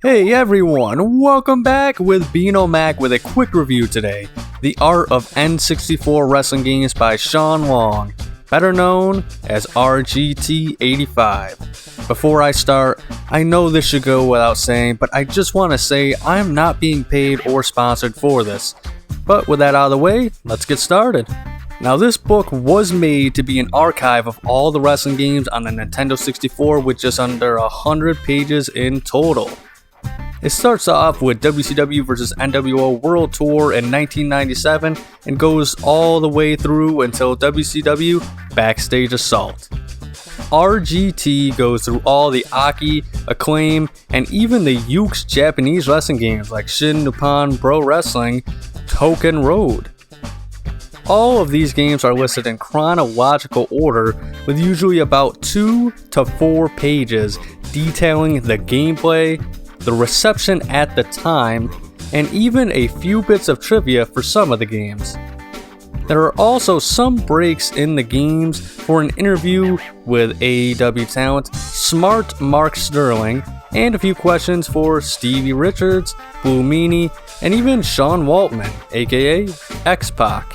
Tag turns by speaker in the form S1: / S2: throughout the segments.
S1: Hey everyone, welcome back with Beano Mac with a quick review today. The Art of N64 Wrestling Games by Sean Long, better known as RGT85. Before I start, I know this should go without saying, but I just want to say I'm not being paid or sponsored for this. But with that out of the way, let's get started. Now this book was made to be an archive of all the wrestling games on the Nintendo 64 with just under 100 pages in total. It starts off with WCW vs NWO World Tour in 1997 and goes all the way through until WCW Backstage Assault. RGT goes through all the Aki, Acclaim, and even the Yuke's Japanese wrestling games like Shin Nippon Pro Wrestling, Token Road. All of these games are listed in chronological order with usually about 2 to 4 pages detailing the gameplay, the reception at the time, and even a few bits of trivia for some of the games. There are also some breaks in the games for an interview with AEW talent Smart Mark Sterling, and a few questions for Stevie Richards, Blue Meanie, and even Sean Waltman, aka X-Pac.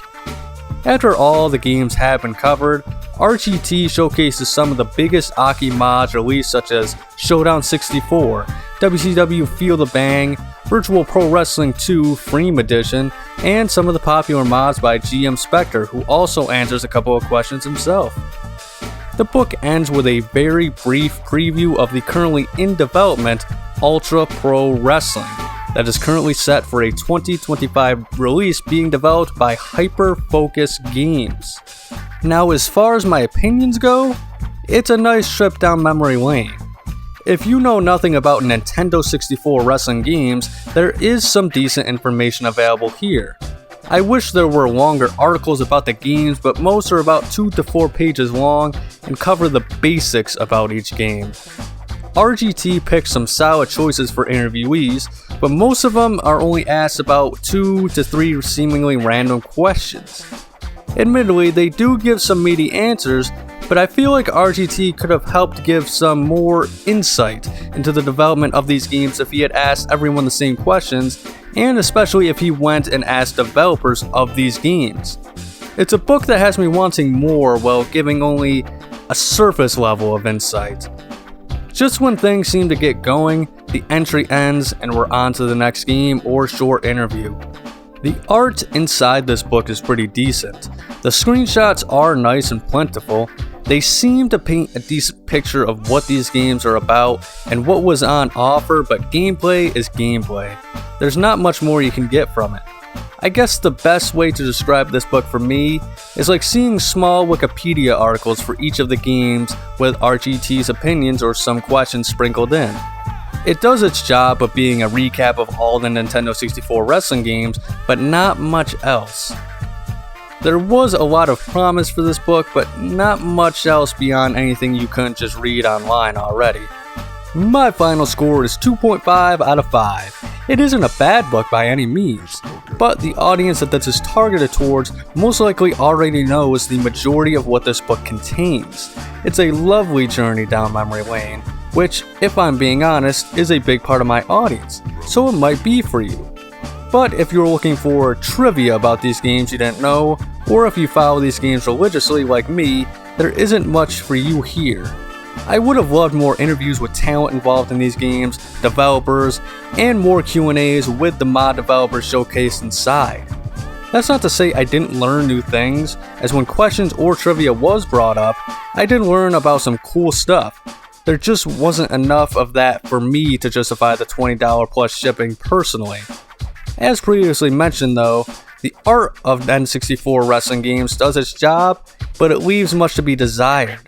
S1: After all the games have been covered, RGT showcases some of the biggest Aki mods released such as Showdown 64, WCW Feel the Bang, Virtual Pro Wrestling 2 Freem Edition, and some of the popular mods by G.M.Spectre, who also answers a couple of questions himself. The book ends with a very brief preview of the currently in development Ultra Pro Wrestling that is currently set for a 2025 release being developed by Hyper Focus Games. Now, as far as my opinions go, it's a nice trip down memory lane. If you know nothing about Nintendo 64 wrestling games, there is some decent information available here. I wish there were longer articles about the games, but most are about 2 to 4 pages long and cover the basics about each game. RGT picked some solid choices for interviewees, but most of them are only asked about 2 to 3 seemingly random questions. Admittedly, they do give some meaty answers, but I feel like RGT could have helped give some more insight into the development of these games if he had asked everyone the same questions, and especially if he went and asked developers of these games. It's a book that has me wanting more while giving only a surface level of insight. Just when things seem to get going, the entry ends and we're on to the next game or short interview. The art inside this book is pretty decent. The screenshots are nice and plentiful. They seem to paint a decent picture of what these games are about and what was on offer, but gameplay is gameplay. There's not much more you can get from it. I guess the best way to describe this book for me is like seeing small Wikipedia articles for each of the games with RGT's opinions or some questions sprinkled in. It does its job of being a recap of all the Nintendo 64 wrestling games, but not much else. There was a lot of promise for this book, but not much else beyond anything you couldn't just read online already. My final score is 2.5 out of 5. It isn't a bad book by any means, but the audience that this is targeted towards most likely already knows the majority of what this book contains. It's a lovely journey down memory lane, which, if I'm being honest, is a big part of my audience, so it might be for you. But if you're looking for trivia about these games you didn't know, or if you follow these games religiously like me, there isn't much for you here. I would have loved more interviews with talent involved in these games, developers, and more Q&As with the mod developers showcased inside. That's not to say I didn't learn new things, as when questions or trivia was brought up, I did learn about some cool stuff. There just wasn't enough of that for me to justify the $20 plus shipping personally. As previously mentioned though, the art of N64 wrestling games does its job, but it leaves much to be desired.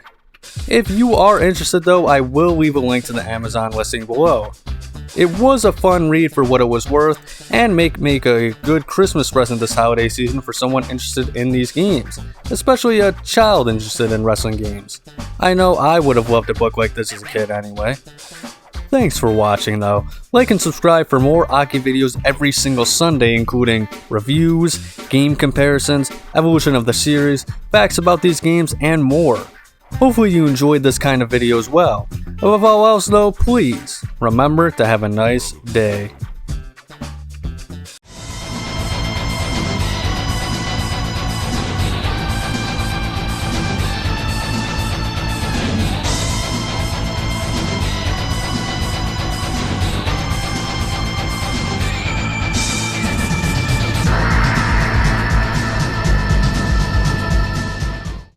S1: If you are interested though, I will leave a link to the Amazon listing below. It was a fun read for what it was worth, and make a good Christmas present this holiday season for someone interested in these games, especially a child interested in wrestling games. I know I would have loved a book like this as a kid anyway. Thanks for watching though. Like and subscribe for more Aki videos every single Sunday, including reviews, game comparisons, evolution of the series, facts about these games, and more. Hopefully you enjoyed this kind of video as well. Above all else though, please remember to have a nice day.